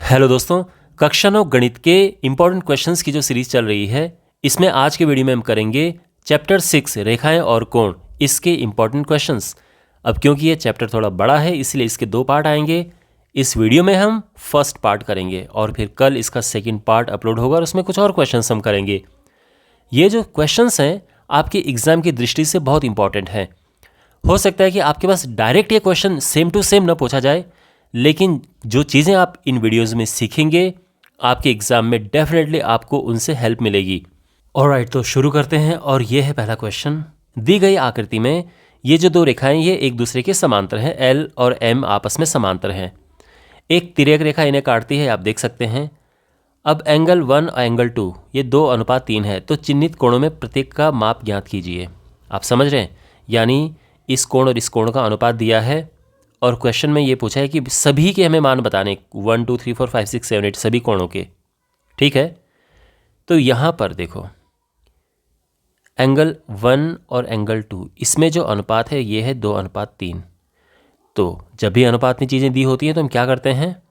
Hello दोस्तों, कक्षा 9 गणित के इम्पॉर्टेंट क्वेश्चंस की जो सीरीज चल रही है, इसमें आज के वीडियो में हम करेंगे चैप्टर 6 रेखाएं और कोण, इसके इम्पॉर्टेंट क्वेश्चंस। अब क्योंकि ये चैप्टर थोड़ा बड़ा है इसलिए इसके 2 पार्ट आएंगे। इस वीडियो में हम फर्स्ट पार्ट करेंगे और फिर कल इसका सेकंड पार्ट अपलोड होगा और उसमें कुछ और क्वेश्चंस हम करेंगे। ये जो क्वेश्चंस हैं आपके एग्ज़ाम की दृष्टि से बहुत इंपॉर्टेंट हैं। हो सकता है कि आपके पास डायरेक्ट ये क्वेश्चन सेम टू सेम न पूछा जाए, लेकिन जो चीज़ें आप इन वीडियोज़ में सीखेंगे आपके एग्ज़ाम में डेफिनेटली आपको उनसे हेल्प मिलेगी। ऑलराइट, तो शुरू करते हैं। और ये है पहला क्वेश्चन। दी गई आकृति में ये जो 2 रेखाएं ये एक दूसरे के समांतर हैं, एल और एम आपस में समांतर हैं। एक तिर्यक रेखा इन्हें काटती है, आप देख सकते हैं। अब एंगल 1 और एंगल 2 ये 2:3 है, तो चिन्हित कोणों में प्रत्येक का माप ज्ञात कीजिए। आप समझ रहे हैं, यानी इस कोण और इस कोण का अनुपात दिया है और क्वेश्चन में ये पूछा है कि सभी के हमें मान बताने, 1 2 3 4 5 6 7 8 सभी कोणों के। ठीक है, तो यहाँ पर देखो एंगल 1 और एंगल 2 इसमें जो अनुपात है ये है 2:3। तो जब भी अनुपात में चीज़ें दी होती हैं तो हम क्या करते हैं,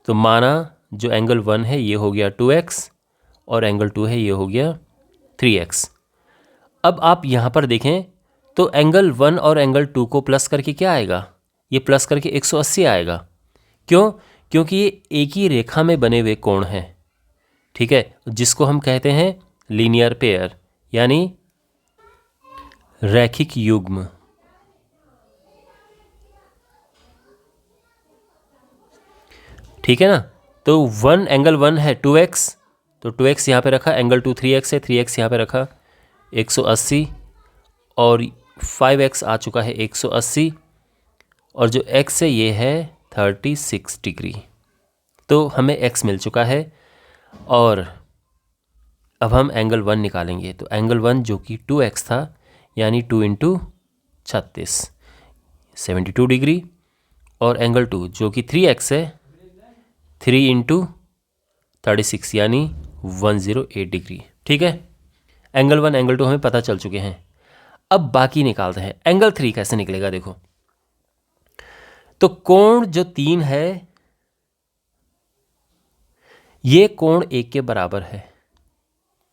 तो माना जो एंगल 1 है ये हो गया 2x और एंगल 2 है ये हो गया 3x। अब आप यहाँ पर देखें तो एंगल 1 और एंगल 2 को प्लस करके क्या आएगा, ये प्लस करके 180 आएगा। क्यों? क्योंकि ये एक ही रेखा में बने हुए कोण हैं। ठीक है, जिसको हम कहते हैं लीनियर पेयर, यानी रैखिक युग्म। ठीक है ना, तो एंगल 1 है 2x, तो 2x यहाँ पे रखा, एंगल 2 3x है, 3x यहाँ पे रखा 180 और 5x आ चुका है 180 और जो x है ये है 36 डिग्री। तो हमें x मिल चुका है और अब हम एंगल 1 निकालेंगे। तो एंगल 1 जो कि 2x था, यानी 2 × 36 72 डिग्री, और एंगल 2 जो कि 3x है 3 × 36 यानी 108 डिग्री। ठीक है, एंगल 1 एंगल 2 हमें पता चल चुके हैं। अब बाकी निकालते हैं। एंगल 3 कैसे निकलेगा, देखो तो कोण जो 3 है ये कोण 1 के बराबर है।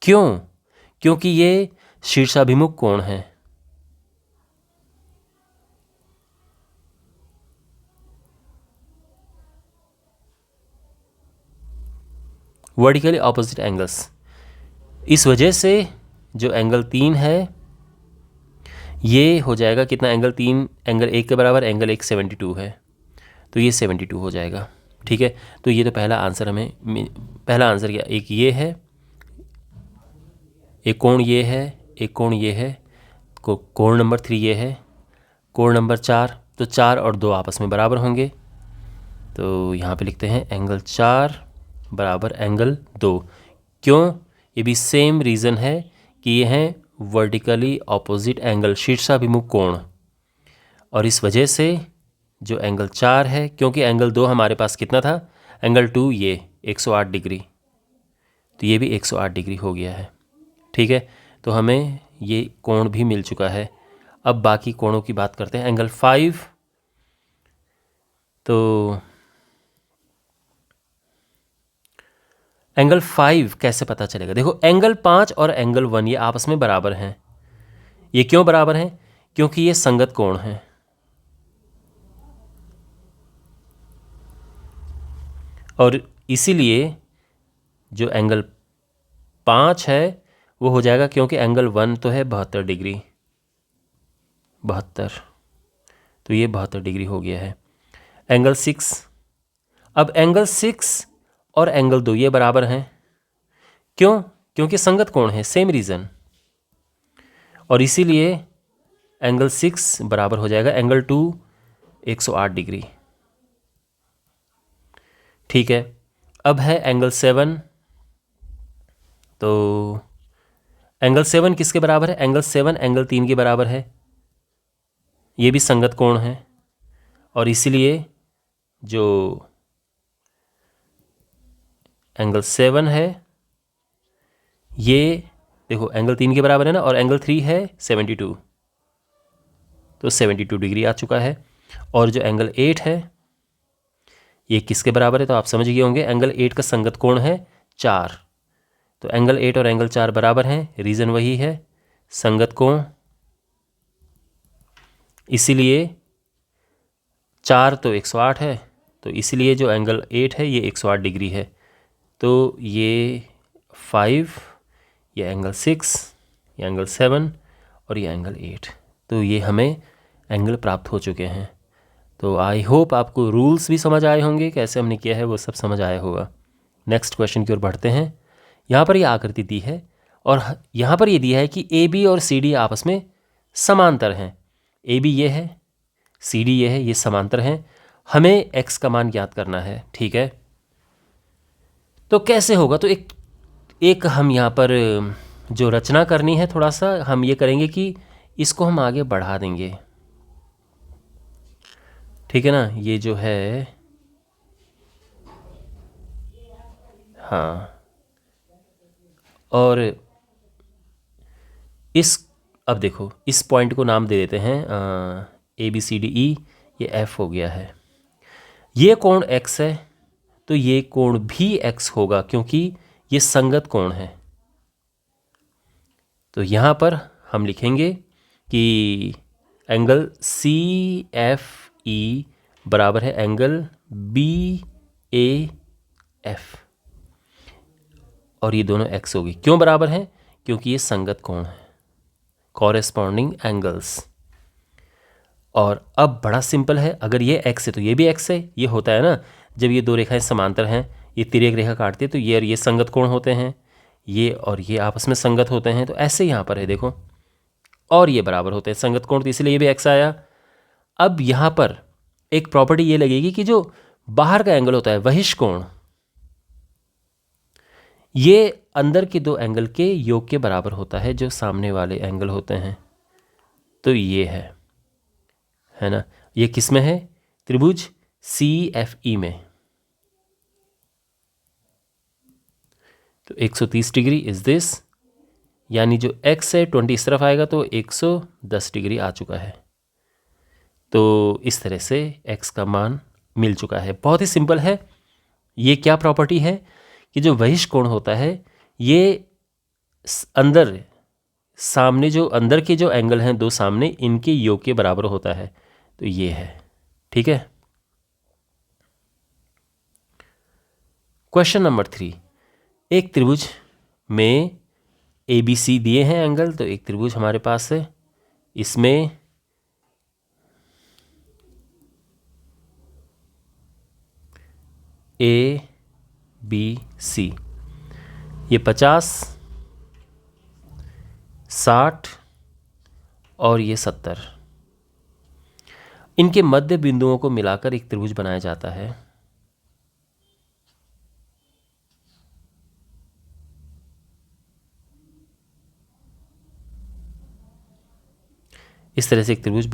क्यों? क्योंकि ये शीर्षाभिमुख कोण है। वर्टिकली ऑपोजिट एंगल्स, इस वजह से जो एंगल 3 है ये हो जाएगा कितना, एंगल 3 एंगल 1 के बराबर, एंगल 1 72 है, तो ये 72 हो जाएगा। ठीक है, तो ये तो पहला आंसर पहला आंसर क्या, एक ये है, एक कोण ये है, एक कोण ये है, कोण नंबर 3 ये है, कोण नंबर 4, तो 4 और 2 आपस में बराबर होंगे। तो यहाँ पे लिखते हैं एंगल 4 बराबर एंगल 2। क्यों? ये भी सेम रीज़न है कि ये हैं वर्टिकली ऑपोजिट एंगल, शीर्षाभिमुख कोण, और इस वजह से जो एंगल 4 है, क्योंकि एंगल 2 हमारे पास कितना था, एंगल 2 ये 108 डिग्री, तो ये भी 108 डिग्री हो गया है। ठीक है, तो हमें ये कोण भी मिल चुका है। अब बाकी कोणों की बात करते हैं। एंगल 5, तो एंगल 5 कैसे पता चलेगा, देखो एंगल 5 और एंगल 1 ये आपस में बराबर हैं। ये क्यों बराबर हैं? क्योंकि ये संगत कोण हैं। और इसीलिए जो एंगल 5 है वो हो जाएगा, क्योंकि एंगल 1 तो है 72 डिग्री, 72, तो ये 72 डिग्री हो गया है। एंगल 6, अब एंगल 6 और एंगल 2 ये बराबर हैं। क्यों? क्योंकि संगत कोण है, सेम रीज़न, और इसीलिए एंगल 6 बराबर हो जाएगा एंगल 2 108 डिग्री। ठीक है, अब है एंगल 7, तो एंगल 7 किसके बराबर है, एंगल 7 एंगल 3 के बराबर है, ये भी संगत कोण है, और इसीलिए जो एंगल 7 है ये देखो एंगल 3 के बराबर है ना, और एंगल 3 है 72, तो 72 डिग्री आ चुका है। और जो एंगल 8 है ये किसके बराबर है तो आप समझ गए होंगे, एंगल 8 का संगत कोण है 4। तो एंगल 8 और एंगल 4 बराबर हैं, रीज़न वही है संगत कोण, इसीलिए 4 तो 108 है, तो इसलिए जो एंगल 8 है ये 108 डिग्री है। तो ये 5, ये एंगल 6, ये एंगल 7 और ये एंगल 8, तो ये हमें एंगल प्राप्त हो चुके हैं। तो आई होप आपको रूल्स भी समझ आए होंगे, कैसे हमने किया है वो सब समझ आया होगा। नेक्स्ट क्वेश्चन की ओर बढ़ते हैं। यहाँ पर ये आकृति दी है और यहाँ पर ये दिया है कि ए बी और सी डी आपस में समांतर हैं। ए बी ये है, सी डी ये है, ये समांतर हैं। हमें एक्स का मान ज्ञात करना है, ठीक है। तो कैसे होगा, तो एक हम यहाँ पर जो रचना करनी है, थोड़ा सा हम ये करेंगे कि इसको हम आगे बढ़ा देंगे, ठीक है ना। ये जो है, हाँ, और अब देखो इस पॉइंट को नाम दे देते हैं A B C D E, ये एफ हो गया है। ये कोण एक्स है तो ये कोण भी एक्स होगा क्योंकि ये संगत कोण है। तो यहाँ पर हम लिखेंगे कि एंगल सी एफ ई बराबर है एंगल बी ए एफ, और ये दोनों एक्स होगी। क्यों बराबर हैं? क्योंकि ये संगत कोण है, कॉरेस्पॉन्डिंग एंगल्स। और अब बड़ा सिंपल है, अगर ये एक्स है तो ये भी एक्स है। ये होता है ना, जब ये दो रेखाएं समांतर हैं, ये तिर्यक रेखा काटती है तो ये और ये संगत कोण होते हैं, ये और ये आपस में संगत होते हैं। तो ऐसे यहाँ पर है देखो, और ये बराबर होते हैं संगत कोण, तो इसलिए ये भी एक्स आया। अब यहाँ पर एक प्रॉपर्टी ये लगेगी कि जो बाहर का एंगल होता है वहिष कोण, ये अंदर के दो एंगल के योग के बराबर होता है जो सामने वाले एंगल होते हैं। तो ये है ना, ये किस में है? त्रिभुज सी एफ ई में। तो 130 डिग्री इज दिस, यानी जो x है 20 इस तरफ आएगा तो 110 डिग्री आ चुका है। तो इस तरह से x का मान मिल चुका है। बहुत ही सिंपल है। ये क्या प्रॉपर्टी है कि जो वहिष कोण होता है ये अंदर सामने जो अंदर के जो एंगल हैं दो सामने, इनके योग के बराबर होता है। तो ये है, ठीक है। क्वेश्चन नंबर 3, एक त्रिभुज में ए बी सी दिए हैं एंगल। तो एक त्रिभुज हमारे पास है, इसमें ए बी सी, ये 50, 60 और ये 70, इनके मध्य बिंदुओं को मिलाकर एक त्रिभुज बनाया जाता है। इस तरह से एक त्रिभुज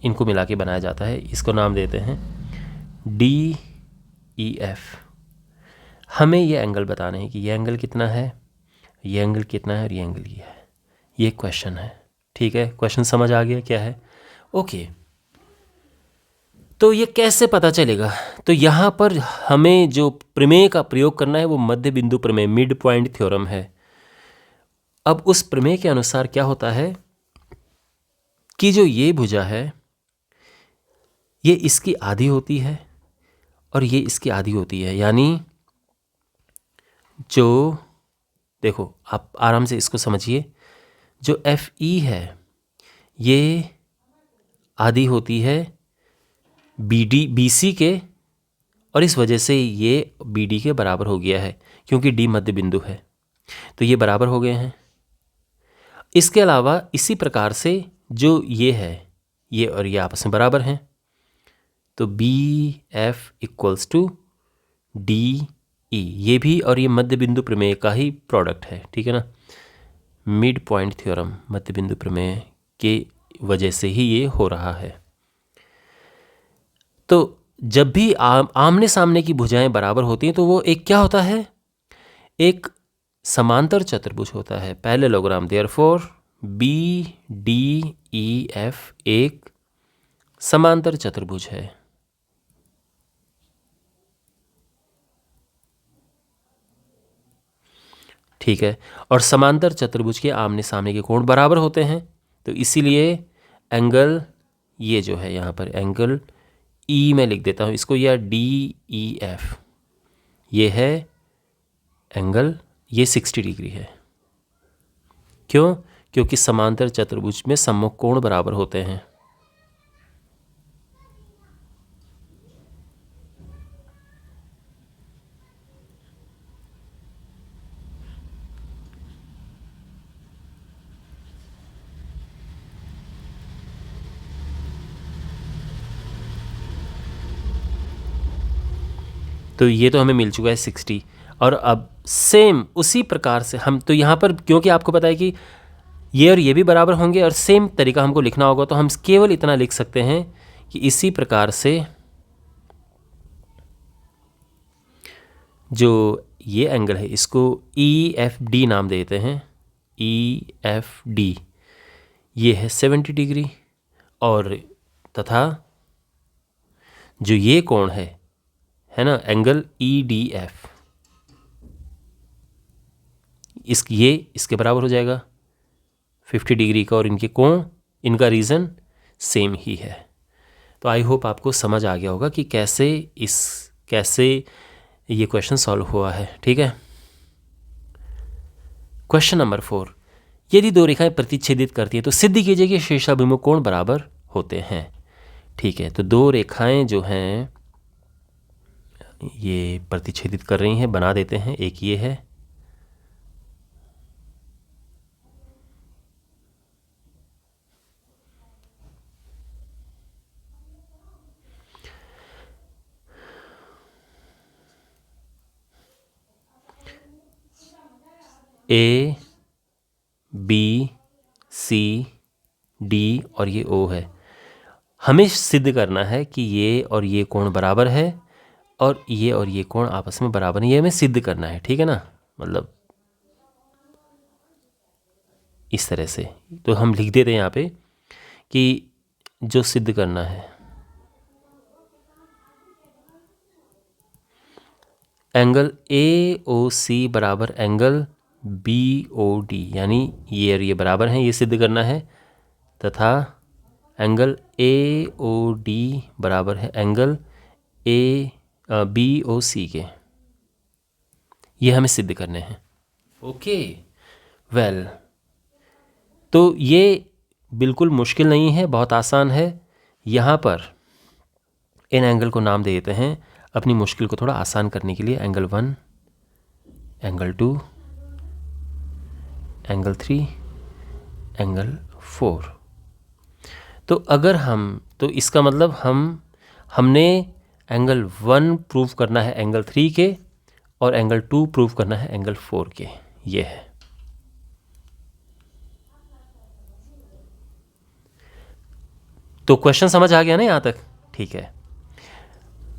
इनको मिला के बनाया जाता है। इसको नाम देते हैं डी ई एफ। हमें ये एंगल बताना है कि ये एंगल कितना है, ये एंगल कितना है और ये एंगल ये है। ये क्वेश्चन है, ठीक है। क्वेश्चन समझ आ गया क्या है? ओके। तो ये कैसे पता चलेगा? तो यहाँ पर हमें जो प्रमेय का प्रयोग करना है वो मध्य बिंदु प्रमेय, मिड पॉइंट थ्योरम है। अब उस प्रमेय के अनुसार क्या होता है कि जो ये भुजा है ये इसकी आधी होती है और ये इसकी आधी होती है। यानी जो देखो, आप आराम से इसको समझिए, जो एफ ई है ये आधी होती है बी डी बी सी के, और इस वजह से ये बी डी के बराबर हो गया है क्योंकि डी मध्य बिंदु है। तो ये बराबर हो गए हैं। इसके अलावा इसी प्रकार से जो ये है, ये और ये आपस में बराबर हैं। तो B F equals to D E, ये भी और ये मध्य बिंदु प्रमेय का ही प्रोडक्ट है, ठीक है ना। मिड पॉइंट थ्योरम, मध्य बिंदु प्रमेय के वजह से ही ये हो रहा है। तो जब भी आमने सामने की भुजाएं बराबर होती हैं तो वो एक क्या होता है? एक समांतर चतुर्भुज होता है। Parallelogram. Therefore B D E F एक समांतर चतुर्भुज है। ठीक है। और समांतर चतुर्भुज के आमने सामने के कोण बराबर होते हैं, तो इसीलिए एंगल ये जो है यहाँ पर एंगल ई मैं लिख देता हूँ इसको, या DEF, ये है एंगल, ये 60 डिग्री है। क्यों? क्योंकि समांतर चतुर्भुज में सम्मुख कोण बराबर होते हैं। तो ये तो हमें मिल चुका है 60। और अब सेम उसी प्रकार से हम, तो यहाँ पर क्योंकि आपको पता है कि ये और ये भी बराबर होंगे और सेम तरीका हमको लिखना होगा, तो हम केवल इतना लिख सकते हैं कि इसी प्रकार से जो ये एंगल है इसको EFD नाम देते हैं। EFD ये है 70 डिग्री, और तथा जो ये कोण है ना एंगल EDF, ये इसके बराबर हो जाएगा 50 डिग्री का, और इनके कोण, इनका रीज़न सेम ही है। तो आई होप आपको समझ आ गया होगा कि कैसे ये क्वेश्चन सॉल्व हुआ है। ठीक है। क्वेश्चन नंबर 4, यदि दो रेखाएं प्रतिच्छेदित करती है तो सिद्ध कीजिए कि शीर्षाभिमुख कोण बराबर होते हैं। ठीक है, तो दो रेखाएं जो हैं ये प्रतिच्छेदित कर रही हैं, बना देते हैं। एक ये है, ABCD और ये O है। हमें सिद्ध करना है कि ये और ये कोण बराबर है और ये कोण आपस में बराबर है, ये हमें सिद्ध करना है। ठीक है ना, मतलब इस तरह से। तो हम लिख देते हैं यहाँ पे कि जो सिद्ध करना है, एंगल AOC बराबर एंगल BOD, यानी ये और ये बराबर हैं, ये सिद्ध करना है। तथा एंगल AOD बराबर है एंगल BOC के, ये हमें सिद्ध करने हैं। ओके, वेल, तो ये बिल्कुल मुश्किल नहीं है, बहुत आसान है। यहाँ पर इन एंगल को नाम दे देते हैं अपनी मुश्किल को थोड़ा आसान करने के लिए। Angle 1, angle 2, angle 3, angle 4। तो अगर तो इसका मतलब हमने एंगल 1 प्रूव करना है एंगल 3 के, और एंगल 2 प्रूव करना है एंगल 4 के। ये है। तो क्वेश्चन समझ आ गया ना यहाँ तक? ठीक है।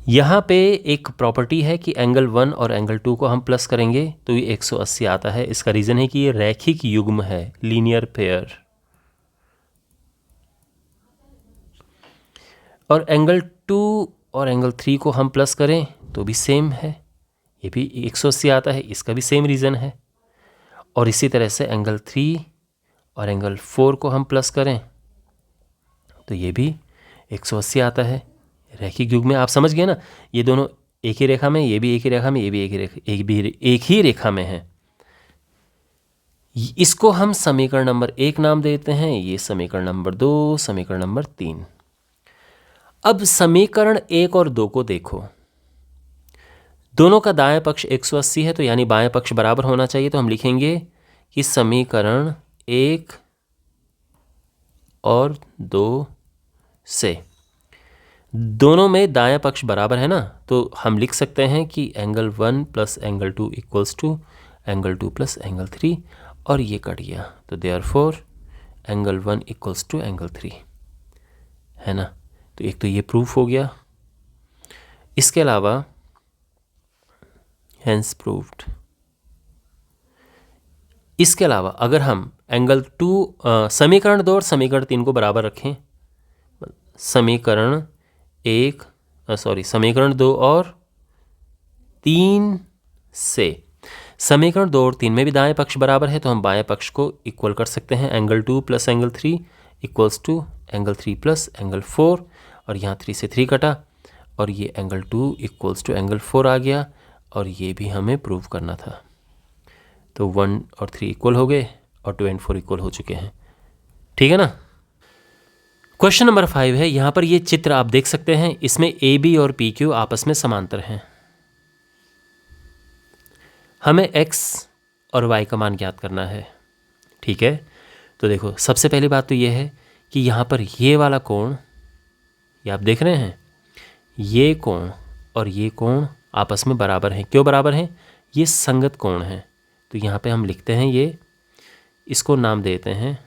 यहाँ पे एक प्रॉपर्टी है कि एंगल 1 और एंगल 2 को हम प्लस करेंगे तो ये 180 आता है। इसका रीज़न है कि ये रैखिक युग्म है, लीनियर पेयर। और एंगल 2 और एंगल 3 को हम प्लस करें तो भी सेम है, ये भी 180 आता है, इसका भी सेम रीज़न है। और इसी तरह से एंगल 3 और एंगल 4 को हम प्लस करें तो ये भी 180 आता है, रैखिक युग्म में। आप समझ गए ना, ये दोनों एक ही रेखा में, ये भी एक ही रेखा में, ये भी एक ही रेखा में है। इसको हम समीकरण नंबर 1 नाम देते हैं, ये समीकरण नंबर 2, समीकरण नंबर 3। अब समीकरण 1 और 2 को देखो, दोनों का दायां पक्ष 180 है, तो यानी बायां पक्ष बराबर होना चाहिए। तो हम लिखेंगे कि समीकरण 1 और 2 से दोनों में दायां पक्ष बराबर है ना, तो हम लिख सकते हैं कि angle 1 plus angle 2 equals to angle 2 plus angle 3, और ये कट गया, तो therefore angle 1 equals to angle 3, है ना। तो एक तो ये प्रूफ हो गया। इसके अलावा हेंस प्रूव्ड। इसके अलावा अगर हम एंगल 2 समीकरण 2 और समीकरण 3 को बराबर रखें, समीकरण 2 और 3 से समीकरण 2 और 3 में भी दाएं पक्ष बराबर है, तो हम बाएं पक्ष को इक्वल कर सकते हैं। Angle 2 plus angle 3 equals to angle 3 plus angle 4, और यहाँ 3 से 3 कटा, और ये एंगल 2 इक्वल्स टू एंगल 4 आ गया, और ये भी हमें प्रूव करना था। तो 1 और 3 इक्वल हो गए और 2 एंड 4 इक्वल हो चुके हैं। ठीक है ना। क्वेश्चन नंबर 5 है, यहाँ पर ये चित्र आप देख सकते हैं, इसमें ए बी और पी क्यू आपस में समांतर हैं। हमें एक्स और वाई का मान ज्ञात करना है। ठीक है, तो देखो सबसे पहली बात तो ये है कि यहाँ पर ये वाला कोण, ये आप देख रहे हैं, ये कोण और ये कोण आपस में बराबर हैं। क्यों बराबर हैं? ये संगत कोण हैं। तो यहाँ पे हम लिखते हैं, ये इसको नाम देते हैं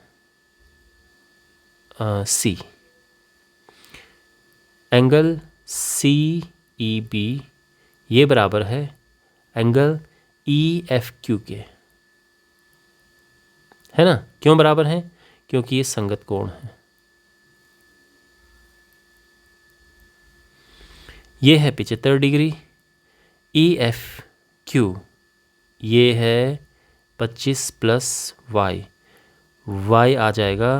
सी। एंगल सी ई बी ये बराबर है एंगल ई एफ क्यू के, है ना। क्यों बराबर हैं? क्योंकि ये संगत कोण है। ये है 75 डिग्री, ई एफ क्यू ये है 25 प्लस वाई, वाई आ जाएगा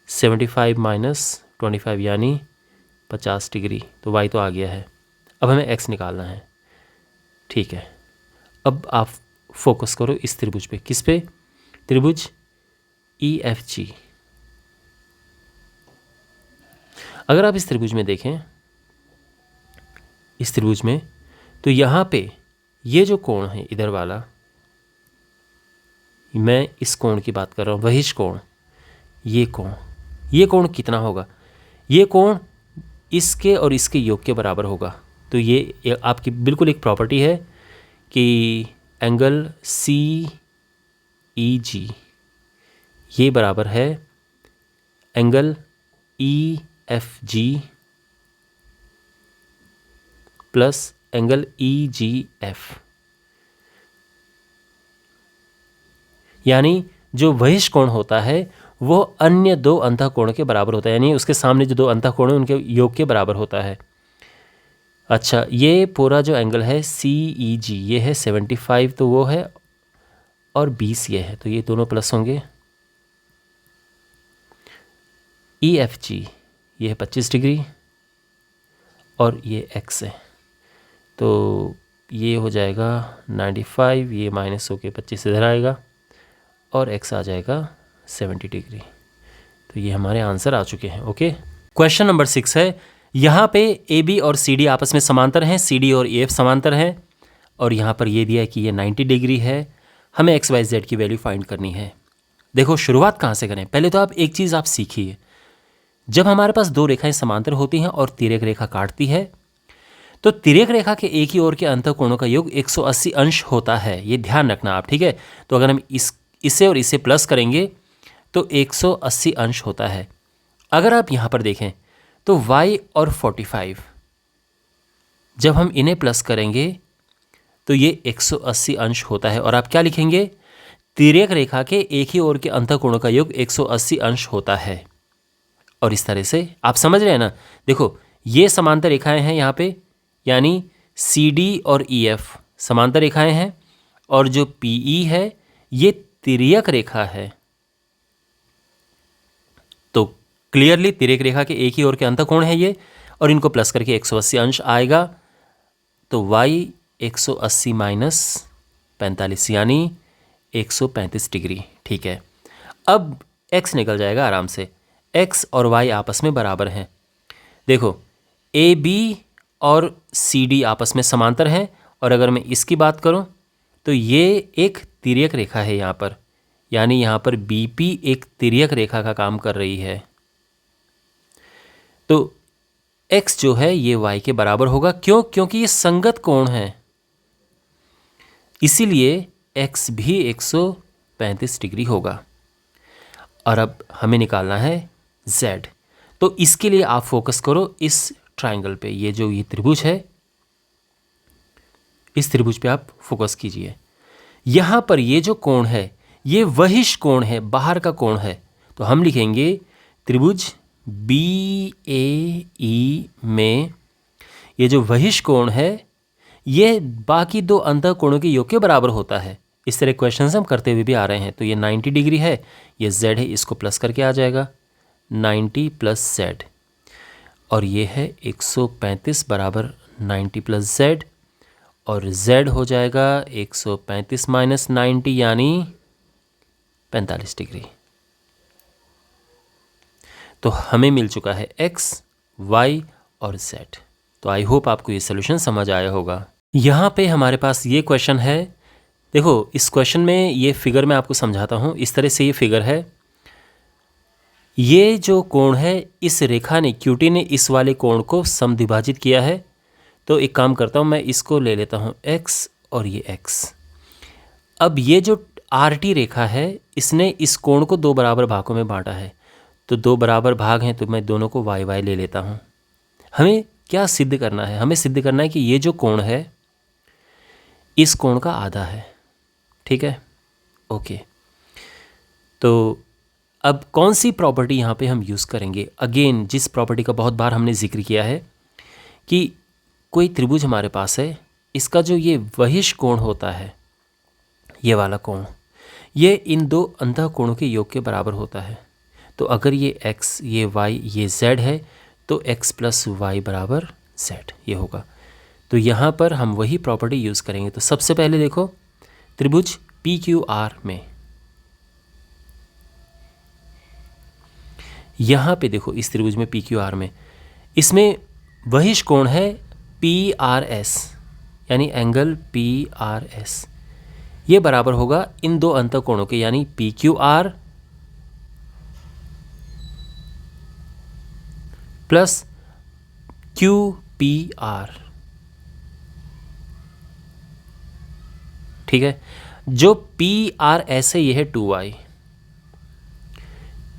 75 माइनस 25 यानी 50 डिग्री। तो वाई तो आ गया है, अब हमें एक्स निकालना है। ठीक है, अब आप फोकस करो इस त्रिभुज पे। किस पे? त्रिभुज ई एफ जी। अगर आप इस त्रिभुज में देखें, इस त्रिभुज में, तो यहाँ पे ये जो कोण है इधर वाला, मैं इस कोण की बात कर रहा हूँ, वहिष कोण। ये कोण कितना होगा? ये कोण इसके और इसके योग के बराबर होगा। तो ये आपकी बिल्कुल एक प्रॉपर्टी है कि एंगल सी ई जी ये बराबर है angle E F G plus angle E G F, यानी जो वहिष कोण होता है वो अन्य दो अंतःकोण के बराबर होता है, यानी उसके सामने जो दो अंतःकोण हैं उनके योग के बराबर होता है। अच्छा, ये पूरा जो एंगल है सी ई जी ये है 75, तो वो है, और 20 ये है, तो ये दोनों प्लस होंगे। ई एफ जी ये है 25 डिग्री, और ये एक्स है, तो ये हो जाएगा 95, ये माइनस होके 25 इधर आएगा, और एक्स आ जाएगा 70 डिग्री। तो ये हमारे आंसर आ चुके हैं। ओके, क्वेश्चन नंबर 6 है, यहाँ पे ए बी और सी डी आपस में समांतर हैं, सी डी और ए एफ समांतर हैं, और यहाँ पर ये दिया है कि ये 90 डिग्री है। हमें एक्स वाई जेड की वैल्यू फाइंड करनी है। देखो शुरुआत कहाँ से करें? पहले तो आप एक चीज़ आप सीखिए, जब हमारे पास दो रेखाएं समांतर होती हैं और तिर्यक रेखा काटती है, तो तिर्यक रेखा के एक ही ओर के अंतःकोणों का योग 180 अंश होता है। ये ध्यान रखना आप, ठीक है। तो अगर हम इसे और इसे प्लस करेंगे तो 180 अंश होता है। अगर आप यहाँ पर देखें तो y और 45 जब हम इन्हें प्लस करेंगे तो ये 180 अंश होता है। और आप क्या लिखेंगे? तिर्यक रेखा के एक ही ओर के अंतःकोणों का योग 180 अंश होता है। और इस तरह से आप समझ रहे हैं ना। देखो ये समांतर रेखाएं हैं यहाँ पे, यानी सी डी और ई एफ समांतर रेखाएं हैं, और जो पी ई है ये तिर्यक रेखा है। तो क्लियरली तिर्यक रेखा के एक ही ओर के अंतःकोण है ये, और इनको प्लस करके 180 अंश आएगा। तो y 180 माइनस 45 यानी 135 डिग्री। ठीक है, अब x निकल जाएगा आराम से। x और y आपस में बराबर हैं। देखो ए बी और सी डी आपस में समांतर हैं, और अगर मैं इसकी बात करूं तो ये एक तिर्यक रेखा है यहाँ पर, यानी यहाँ पर बी पी एक तिर्यक रेखा का काम कर रही है। तो x जो है ये y के बराबर होगा। क्यों? क्योंकि ये संगत कोण है, इसीलिए x भी 135 डिग्री होगा। और अब हमें निकालना है z। तो इसके लिए आप फोकस करो इस ट्राइंगल पे, ये जो ये त्रिभुज है, इस त्रिभुज पे आप फोकस कीजिए। यहाँ पर ये जो कोण है ये वहिष कोण है, बाहर का कोण है। तो हम लिखेंगे त्रिभुज बी ए ई में ये जो वहिष कोण है ये बाकी दो अंतःकोणों के योग के बराबर होता है। इस तरह क्वेश्चंस हम करते हुए भी आ रहे हैं। तो ये 90 डिग्री है, ये z है, इसको प्लस करके आ जाएगा 90 प्लस z, और ये है 135 बराबर 90 प्लस z, और z हो जाएगा 135 माइनस 90 यानी 45 डिग्री। तो हमें मिल चुका है x, y और z। तो आई होप आपको ये सोल्यूशन समझ आया होगा। यहाँ पे हमारे पास ये क्वेश्चन है। देखो इस क्वेश्चन में ये फिगर मैं आपको समझाता हूँ। इस तरह से ये फिगर है। ये जो कोण है, इस रेखा ने, QT ने इस वाले कोण को समद्विभाजित किया है। तो एक काम करता हूँ, मैं इसको ले लेता हूँ x और ये x। अब ये जो RT रेखा है, इसने इस कोण को दो बराबर भागों में बांटा है। तो दो बराबर भाग हैं, तो मैं दोनों को y ले लेता हूँ। हमें क्या सिद्ध करना है? हमें सिद्ध करना है कि ये जो कोण है, इस कोण का आधा है। ठीक है, ओके। तो अब कौन सी प्रॉपर्टी यहाँ पे हम यूज़ करेंगे? अगेन जिस प्रॉपर्टी का बहुत बार हमने जिक्र किया है कि कोई त्रिभुज हमारे पास है, इसका जो ये वहिष कोण होता है, ये वाला कोण, ये इन दो अंतःकोणों के योग के बराबर होता है। तो अगर ये x, ये y, ये z है, तो x प्लस वाई बराबर z ये होगा। तो यहाँ पर हम वही प्रॉपर्टी यूज़ करेंगे। तो सबसे पहले देखो त्रिभुज PQR में, यहाँ पे देखो इस त्रिभुज में PQR में, इसमें वहिष कोण है PRS, यानी एंगल PRS, ये बराबर होगा इन दो अंतःकोणों के, यानी PQR प्लस QPR। ठीक है, जो PRS है ये है 2y,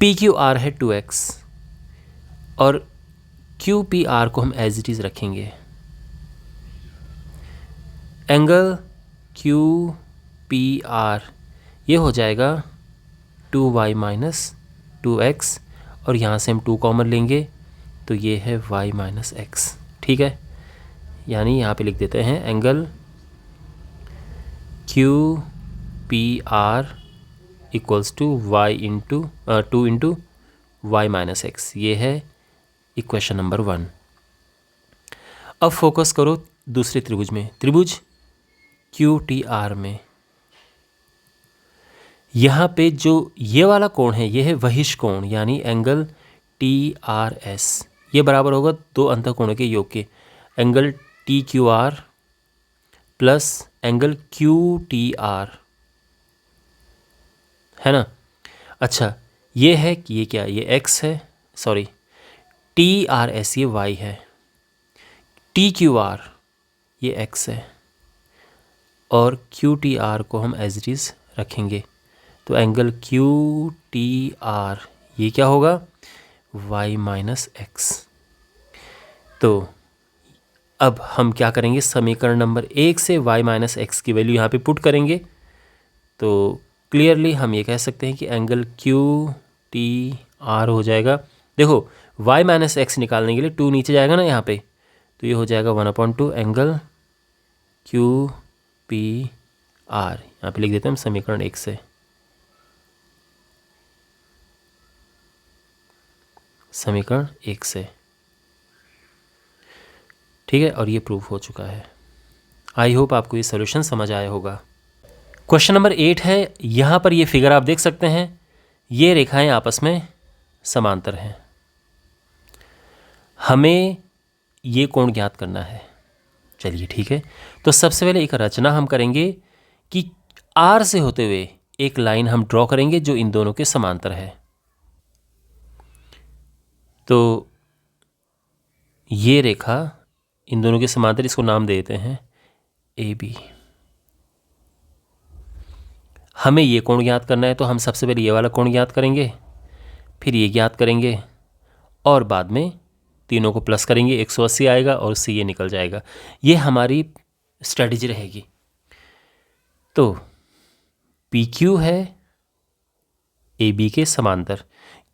PQR है 2x, और QPR को हम एज इट इज़ रखेंगे। एंगल QPR ये हो जाएगा 2y माइनस 2x, और यहाँ से हम 2 कॉमन लेंगे, तो ये है y माइनस x। ठीक है, यानी यहाँ पे लिख देते हैं angle QPR equals to y into 2 into Y minus X. ये है इक्वेशन नंबर 1। अब फोकस करो दूसरे त्रिभुज में, त्रिभुज QTR में। यहाँ पे जो ये वाला कोण है, ये है वहिष कोण, यानी एंगल TRS, ये बराबर होगा दो अंतःकोणों के योग के, angle TQR plus angle QTR, है ना। अच्छा, ये है कि ये क्या, ये x है, सॉरी TRS ये y है, TQR ये x है, और QTR को हम एज इट इज़ रखेंगे। तो एंगल QTR ये क्या होगा, y माइनस एक्स। तो अब हम क्या करेंगे, समीकरण नंबर 1 से y माइनस एक्स की वैल्यू यहाँ पे पुट करेंगे। तो क्लियरली हम ये कह सकते हैं कि एंगल QTR हो जाएगा, देखो y माइनस एक्स निकालने के लिए 2 नीचे जाएगा ना यहाँ पे, तो ये हो जाएगा 1/2 एंगल QPR। यहाँ पे लिख देते हैं हम समीकरण 1 से, समीकरण 1 से। ठीक है, और ये प्रूफ हो चुका है। आई होप आपको ये सॉल्यूशन समझ आया होगा। क्वेश्चन नंबर 8 है, यहाँ पर ये फिगर आप देख सकते हैं, ये रेखाएं आपस में समांतर हैं। हमें ये कोण ज्ञात करना है। चलिए ठीक है, तो सबसे पहले एक रचना हम करेंगे कि R से होते हुए एक लाइन हम ड्रॉ करेंगे जो इन दोनों के समांतर है। तो ये रेखा इन दोनों के समांतर, इसको नाम दे देते हैं AB। हमें ये कोण ज्ञात करना है, तो हम सबसे पहले ये वाला कोण ज्ञात करेंगे, फिर ये ज्ञात करेंगे, और बाद में तीनों को प्लस करेंगे, 180 आएगा और उससे ये निकल जाएगा। ये हमारी स्ट्रेटजी रहेगी। तो PQ है AB के समांतर,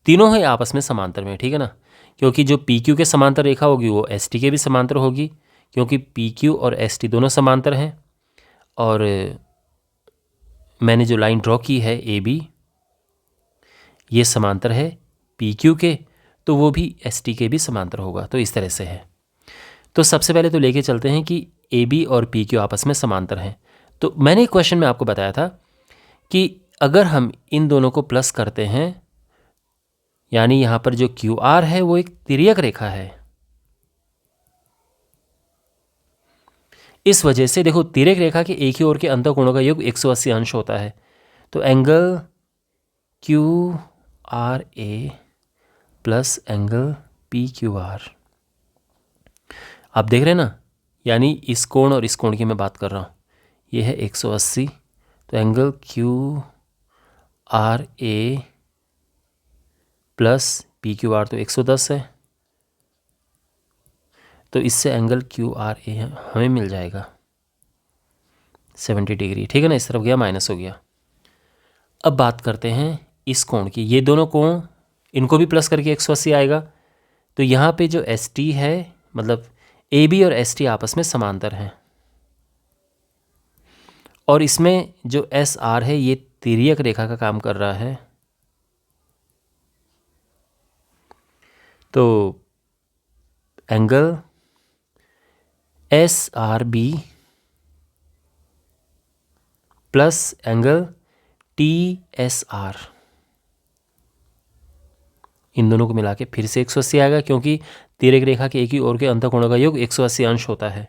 तीनों है आपस में समांतर में, ठीक है ना, क्योंकि जो PQ के समांतर रेखा होगी वो ST के भी समांतर होगी, क्योंकि पी क्यू और एस टी दोनों समांतर हैं, और मैंने जो लाइन ड्रॉ की है ए बी, ये समांतर है पी क्यू के, तो वो भी एस टी के भी समांतर होगा। तो इस तरह से है। तो सबसे पहले तो लेके चलते हैं कि ए बी और पी क्यू आपस में समांतर हैं। तो मैंने एक क्वेश्चन में आपको बताया था कि अगर हम इन दोनों को प्लस करते हैं, यानी यहाँ पर जो क्यू आर है वो एक तिर्यक रेखा है, इस वजह से देखो तिर्यक रेखा के एक ही ओर के अंतःकोणों का योग 180 अंश होता है। तो angle Q R A plus angle P Q R, आप देख रहे हैं ना, यानी इस कोण और इस कोण की मैं बात कर रहा हूँ, ये है 180। तो angle Q R A plus P Q are तो 110 है, तो इससे एंगल क्यू आर ए हमें मिल जाएगा 70 डिग्री। ठीक है ना, इस तरफ गया माइनस हो गया। अब बात करते हैं इस कोण की। ये दोनों कोण, इनको भी प्लस करके 180 आएगा। तो यहाँ पे जो एस टी है, मतलब ए बी और एस टी आपस में समांतर हैं, और इसमें जो एस आर है ये तिर्यक रेखा का काम कर रहा है। तो angle S R B plus angle T S R, इन दोनों को मिला के फिर से 180 आएगा, क्योंकि तिर्यक रेखा के एक ही ओर के अंतःकोणों का योग 180 अंश होता है।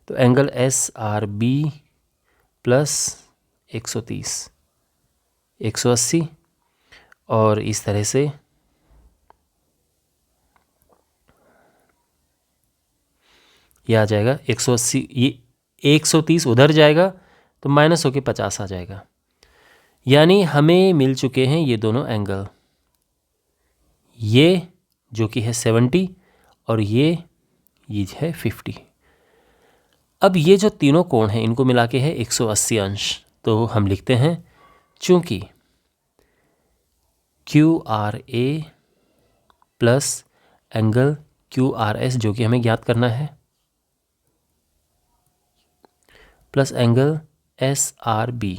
तो angle S R B plus 130, 180, और इस तरह से ये आ जाएगा 180। ये 130 उधर जाएगा तो माइनस होके 50 आ जाएगा, यानी हमें मिल चुके हैं ये दोनों एंगल, ये जो कि है 70 और ये है 50। अब ये जो तीनों कोण हैं इनको मिला के है 180 अंश। तो हम लिखते हैं, चूंकि Q R A plus angle Q R S जो कि हमें ज्ञात करना है, plus angle S R B,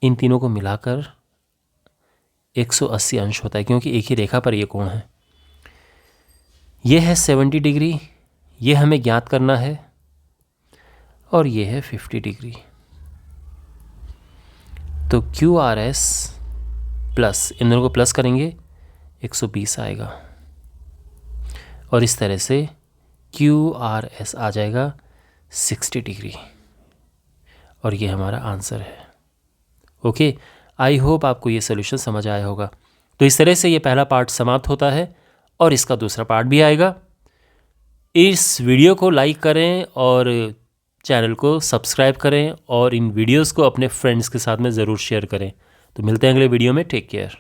इन तीनों को मिलाकर 180 अंश होता है, क्योंकि एक ही रेखा पर ये कोण है। ये है 70 डिग्री, ये हमें ज्ञात करना है, और ये है 50 डिग्री। तो क्यू आर एस प्लस, इन दोनों को प्लस करेंगे 120 आएगा, और इस तरह से क्यू आर एस आ जाएगा 60 डिग्री, और ये हमारा आंसर है। ओके, आई होप आपको ये सोल्यूशन समझ आया होगा। तो इस तरह से ये पहला पार्ट समाप्त होता है, और इसका दूसरा पार्ट भी आएगा। इस वीडियो को लाइक करें और चैनल को सब्सक्राइब करें, और इन वीडियोस को अपने फ्रेंड्स के साथ में ज़रूर शेयर करें। तो मिलते हैं अगले वीडियो में। Take care.